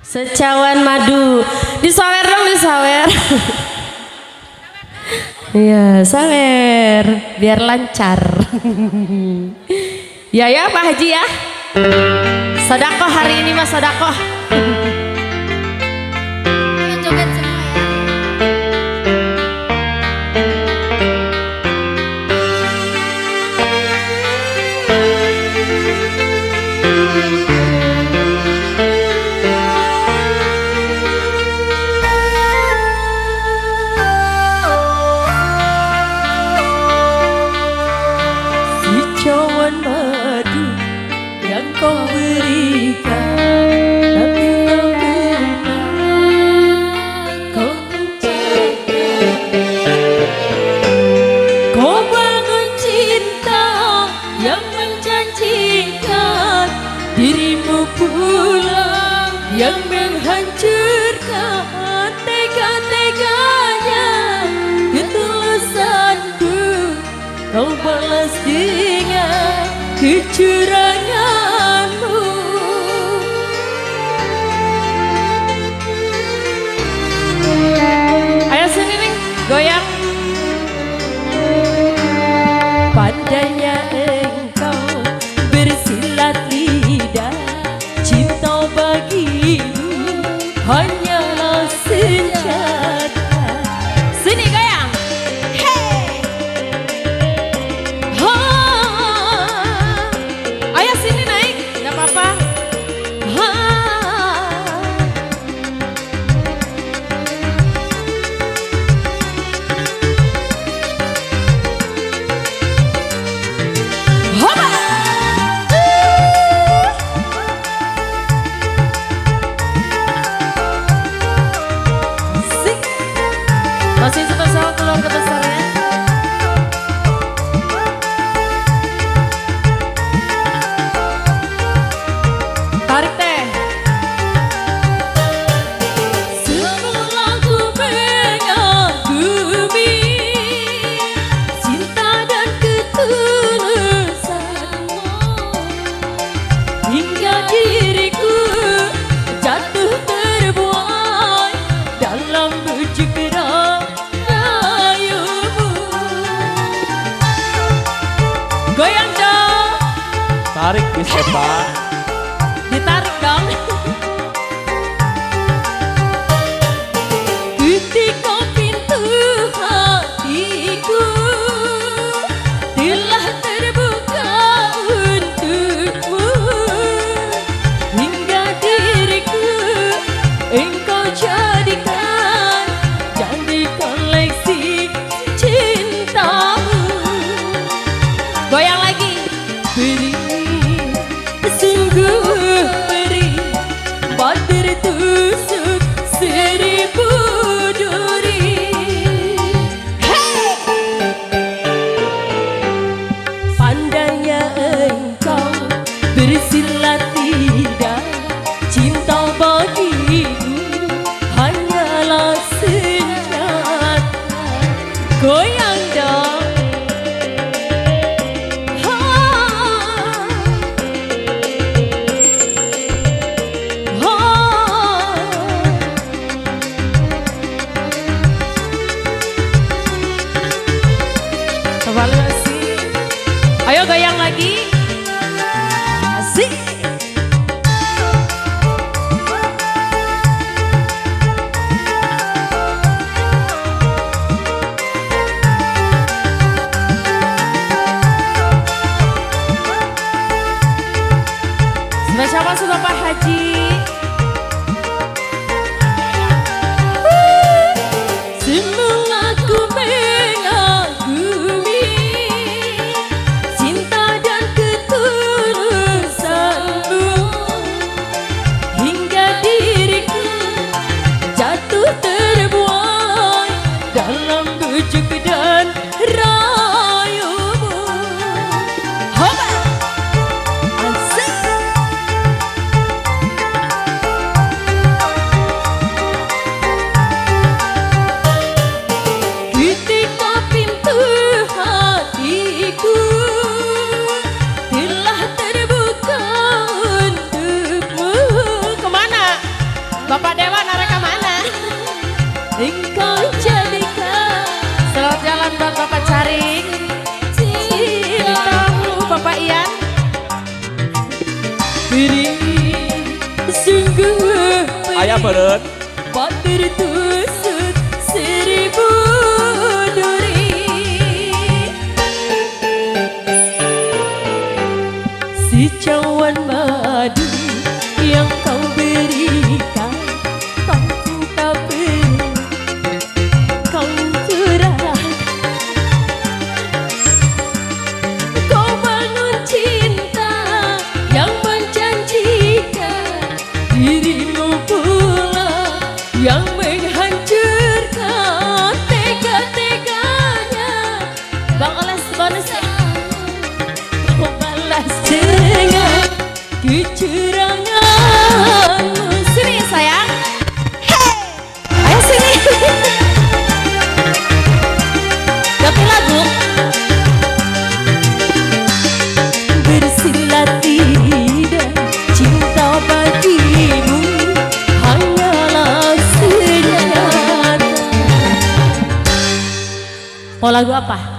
Secawan madu. Disawer dong, disawer. Iya, sawer biar lancar. Ya ya Pak Haji ya. Sodakoh hari ini Mas, sodakoh. Joget semua ya. Cawan madu yang kau berikan, tapi tak pernah kau menjaga. Kau bangun cinta yang menjanjikan, dirimu pula yang menghancurkan. Tega-teganya ketulusanku kau balas dengan kecuranganmu. Ayo sini nih, goyang. Pandainya engkau bersilat lidah, cinta bagimu hanyalah senjata. Sini goyang. Masih spesial keluarga besarnya. Tarik teh. Semula ku mengagumi cinta dan ketulusanmu, hingga diriku jatuh terbuai dalam bujuk goyang dong. Tarik bisa Pak. Ditarik dong. Ketika pintu hatiku telah terbuka untukmu, hingga diriku engkau jadikan jadi koleksi cintamu. Goyang lagi. Beri, sungguh beri, batir tusuk 1000 duri. Hey! Pandainya engkau bersilat lidah, cinta bagimu hanyalah senjata. Goyang dong. Ayo goyang lagi. Asik. Bapak Dewa nareka mana? Engkau jadikan Selamat jalan buat Bapak Caring. Cintamu Bapak Ian. diri sungguh Ayah beren. Patir tusuk 1000 duri. Si cawan madu yang kau berikan tanpa tapi kau curahkan. Kau bangun cinta yang menjanjikan, dirimu pula yang menghancurkan tega-teganya. Bang Oles bonus ya. Kau balas dengan kecuranganmu. Sini sayang. Hey, ayo sini. Ganti lagu. Bersilat tidak cinta bagimu hanyalah senjata. Mau lagu apa?